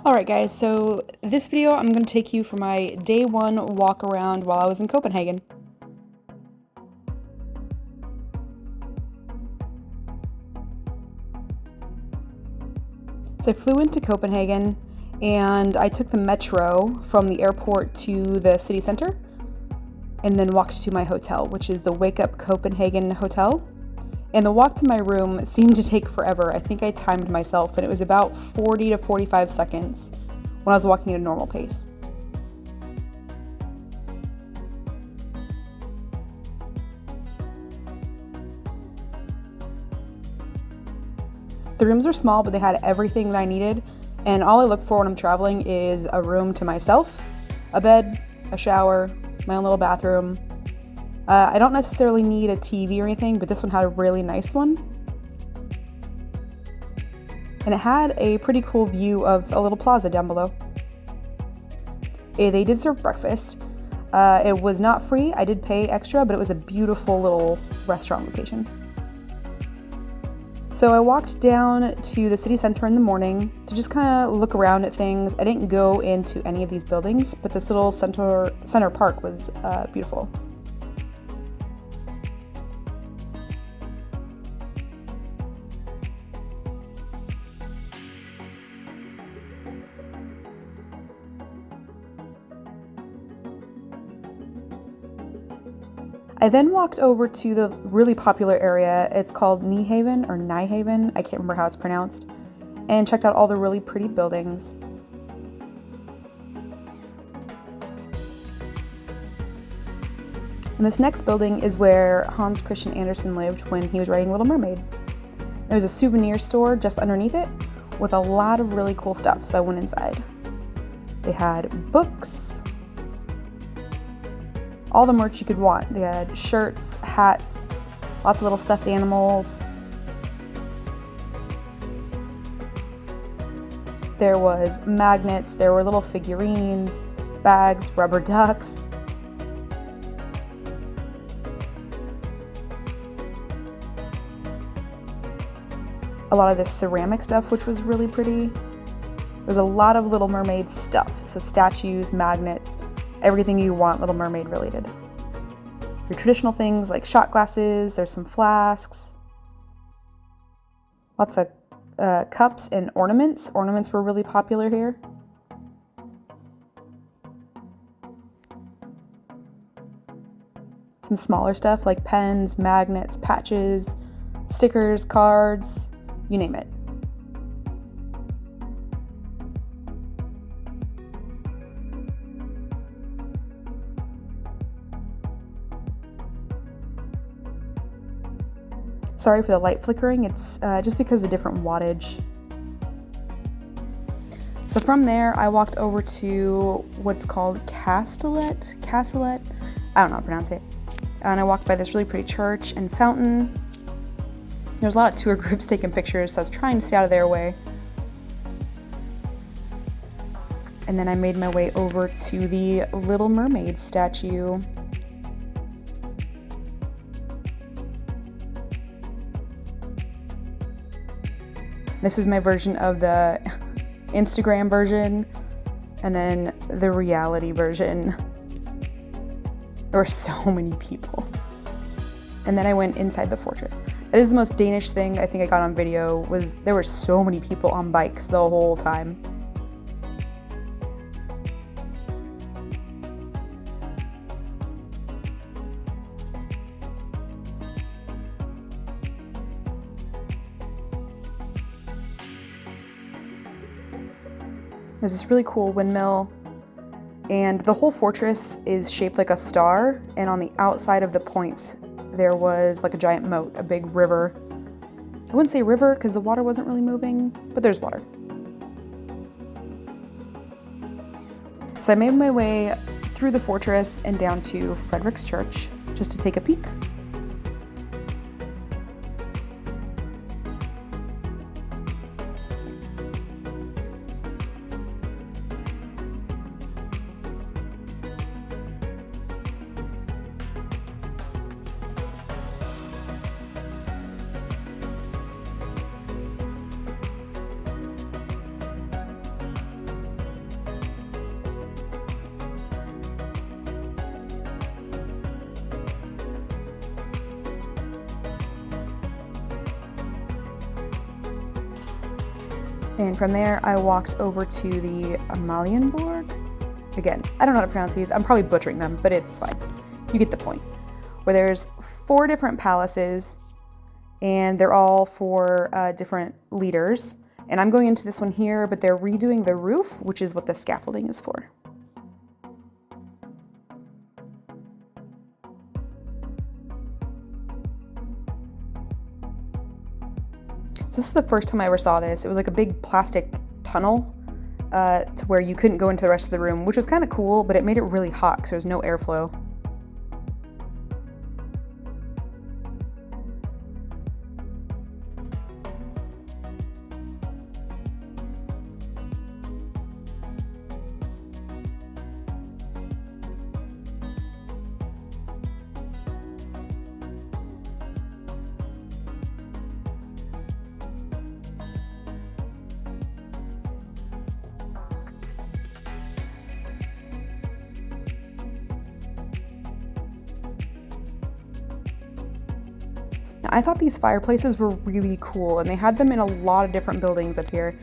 Alright guys, so this video I'm going to take you for my day one walk around while I was in Copenhagen. So I flew into Copenhagen and I took the metro from the airport to the city center and then walked to my hotel, which is the Wake Up Copenhagen Hotel. And the walk to my room seemed to take forever. I think I timed myself and it was about 40 to 45 seconds when I was walking at a normal pace. The rooms are small, but they had everything that I needed. And all I look for when I'm traveling is a room to myself, a bed, a shower, my own little bathroom. I don't necessarily need a TV or anything, but this one had a really nice one. And it had a pretty cool view of a little plaza down below. They did serve breakfast. It was not free, I did pay extra, but it was a beautiful little restaurant location. So I walked down to the city center in the morning to just kind of look around at things. I didn't go into any of these buildings, but this little center park was beautiful. I then walked over to the really popular area. It's called Nyhavn, I can't remember how it's pronounced, and checked out all the really pretty buildings. And this next building is where Hans Christian Andersen lived when he was writing Little Mermaid. There was a souvenir store just underneath it with a lot of really cool stuff, so I went inside. They had books, all the merch you could want. They had shirts, hats, lots of little stuffed animals. There was magnets, there were little figurines, bags, rubber ducks. A lot of this ceramic stuff, which was really pretty. There's a lot of Little Mermaid stuff, so statues, magnets, everything you want Little Mermaid related. Your traditional things like shot glasses, there's some flasks. Lots of cups and ornaments. Ornaments were really popular here. Some smaller stuff like pens, magnets, patches, stickers, cards, you name it. Sorry for the light flickering, it's just because of the different wattage. So from there, I walked over to what's called Castellet, I don't know how to pronounce it. And I walked by this really pretty church and fountain. There's a lot of tour groups taking pictures, so I was trying to stay out of their way. And then I made my way over to the Little Mermaid statue. This is my version of the Instagram version, and then the reality version. There were so many people. And then I went inside the fortress. That is the most Danish thing I think I got on video, was there were so many people on bikes the whole time. There's this really cool windmill, and the whole fortress is shaped like a star, and on the outside of the points there was like a giant moat, a big river. I wouldn't say river because the water wasn't really moving, but there's water. So I made my way through the fortress and down to Frederick's Church just to take a peek. And from there, I walked over to the Amalienborg. Again, I don't know how to pronounce these. I'm probably butchering them, but it's fine. You get the point. Where there's 4 different palaces, and they're all for different leaders. And I'm going into this one here, but they're redoing the roof, which is what the scaffolding is for. So this is the first time I ever saw this. It was like a big plastic tunnel to where you couldn't go into the rest of the room, which was kind of cool, but it made it really hot because there was no airflow. Now, I thought these fireplaces were really cool, and they had them in a lot of different buildings up here.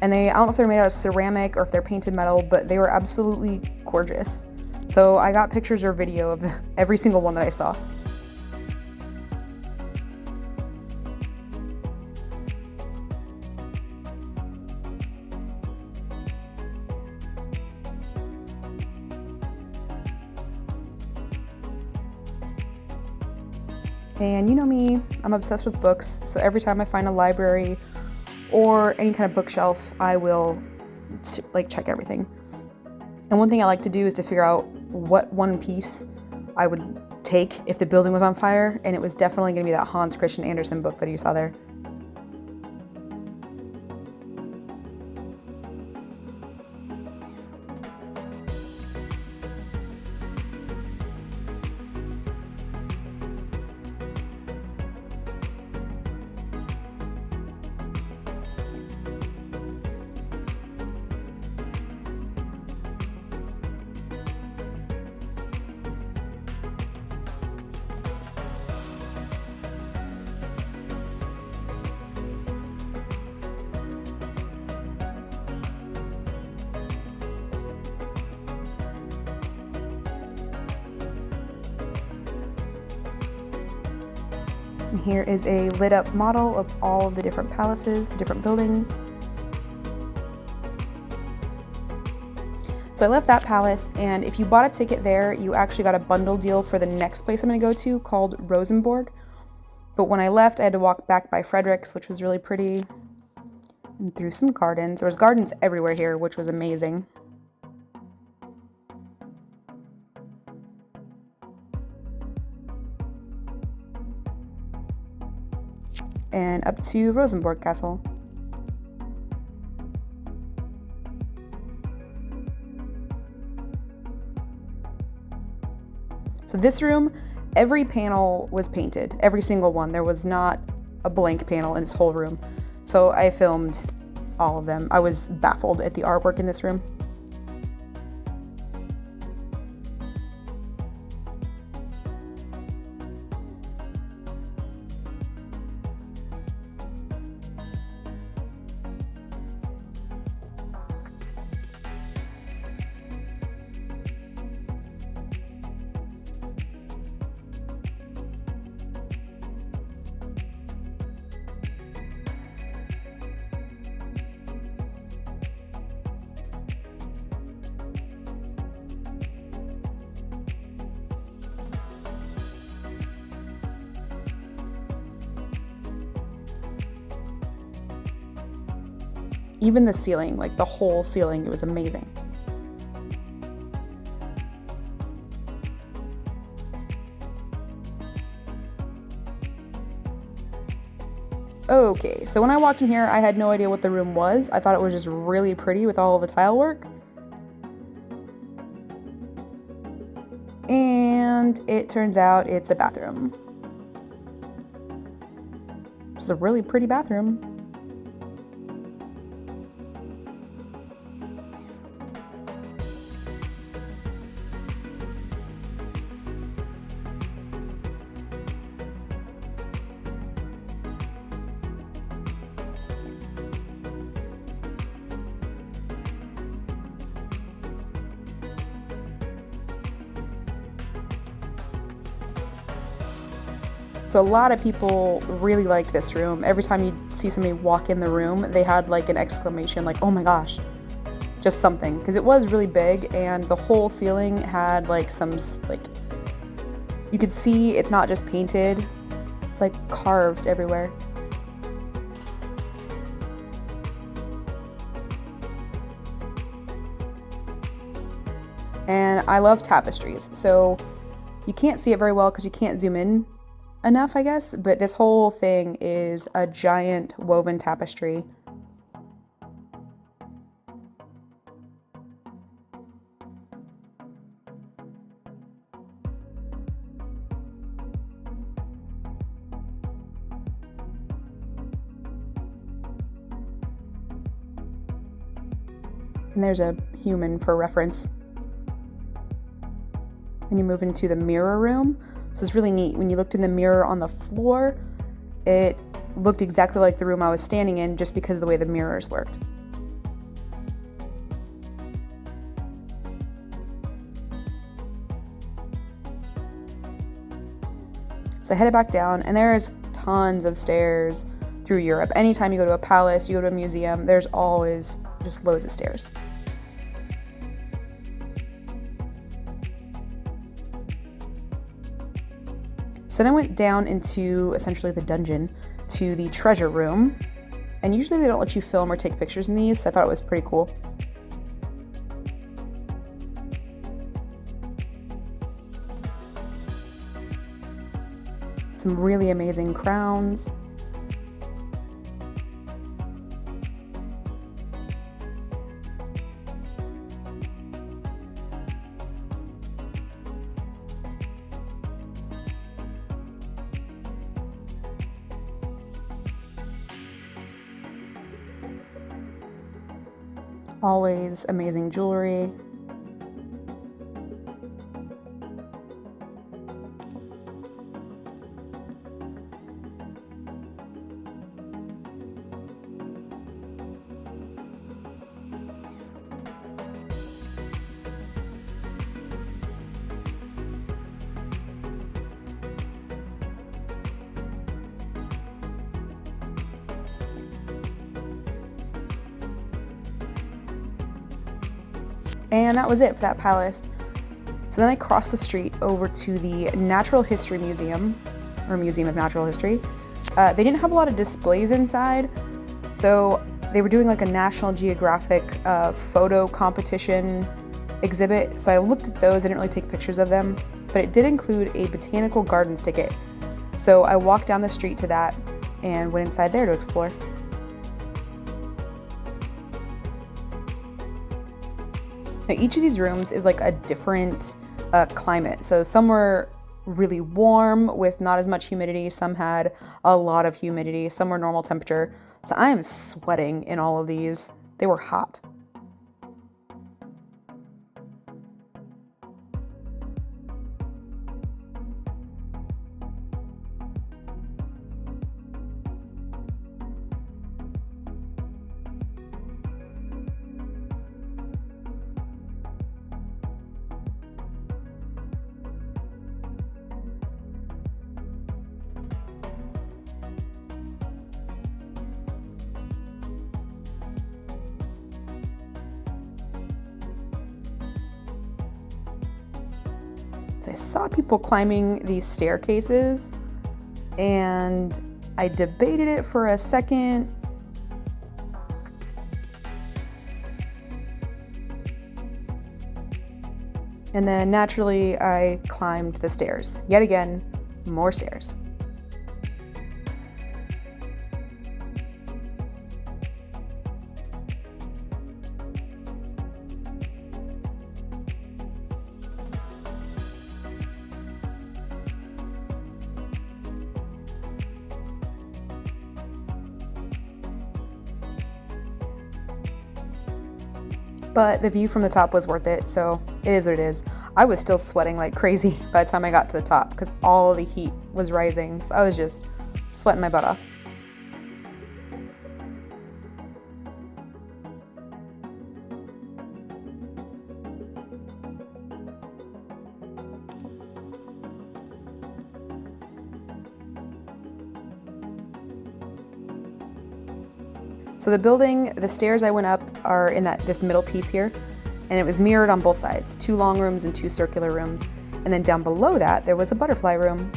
And I don't know if they're made out of ceramic or if they're painted metal, but they were absolutely gorgeous. So I got pictures or video of every single one that I saw. And you know me, I'm obsessed with books, so every time I find a library or any kind of bookshelf, I will check everything. And one thing I like to do is to figure out what one piece I would take if the building was on fire, and it was definitely going to be that Hans Christian Andersen book that you saw there. And here is a lit up model of all of the different palaces, the different buildings. So I left that palace, and if you bought a ticket there, you actually got a bundle deal for the next place I'm going to go to called Rosenborg. But when I left, I had to walk back by Frederick's, which was really pretty, and through some gardens. There was gardens everywhere here, which was amazing. And up to Rosenborg Castle. So this room, every panel was painted, every single one. There was not a blank panel in this whole room. So I filmed all of them. I was baffled at the artwork in this room. Even the ceiling, like the whole ceiling, it was amazing. Okay, so when I walked in here, I had no idea what the room was. I thought it was just really pretty with all the tile work. And it turns out it's a bathroom. It's a really pretty bathroom. So a lot of people really liked this room. Every time you see somebody walk in the room, they had like an exclamation like, oh my gosh, just something. Because it was really big, and the whole ceiling had like some, like, you could see it's not just painted, it's like carved everywhere. And I love tapestries, so you can't see it very well because you can't zoom in enough, I guess, but this whole thing is a giant woven tapestry. And there's a human for reference. Then you move into the mirror room. So it's really neat. When you looked in the mirror on the floor, it looked exactly like the room I was standing in just because of the way the mirrors worked. So I headed back down, and there's tons of stairs through Europe. Anytime you go to a palace, you go to a museum, there's always just loads of stairs. So then I went down into essentially the dungeon to the treasure room. And usually they don't let you film or take pictures in these, so I thought it was pretty cool. Some really amazing crowns. Always amazing jewelry. And that was it for that palace. So then I crossed the street over to the Natural History Museum, or Museum of Natural History. They didn't have a lot of displays inside, so they were doing like a National Geographic photo competition exhibit. So I looked at those. I didn't really take pictures of them, but it did include a botanical gardens ticket. So I walked down the street to that and went inside there to explore. Now, each of these rooms is like a different climate. So some were really warm with not as much humidity. Some had a lot of humidity. Some were normal temperature. So I am sweating in all of these. They were hot. So I saw people climbing these staircases, and I debated it for a second. And then naturally I climbed the stairs. Yet again, more stairs. But the view from the top was worth it, so it is what it is. I was still sweating like crazy by the time I got to the top because all the heat was rising, so I was just sweating my butt off. So the stairs I went up are in this middle piece here, and it was mirrored on both sides, 2 long rooms and 2 circular rooms. And then down below that, there was a butterfly room.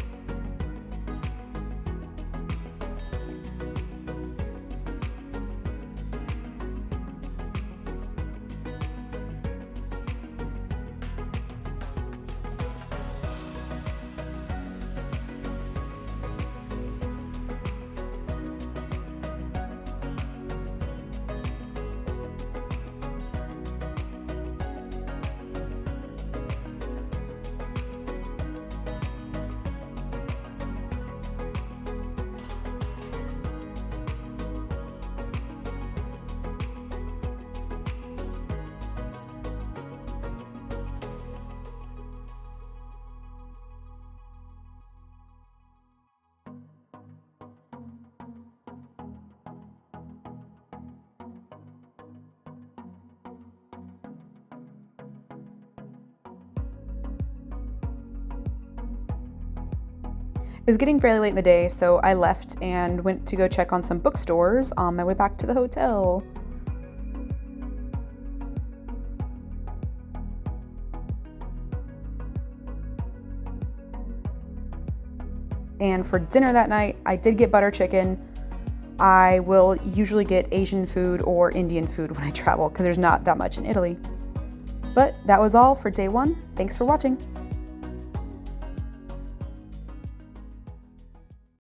It was getting fairly late in the day, so I left and went to go check on some bookstores on my way back to the hotel. And for dinner that night, I did get butter chicken. I will usually get Asian food or Indian food when I travel because there's not that much in Italy. But that was all for day 1. Thanks for watching.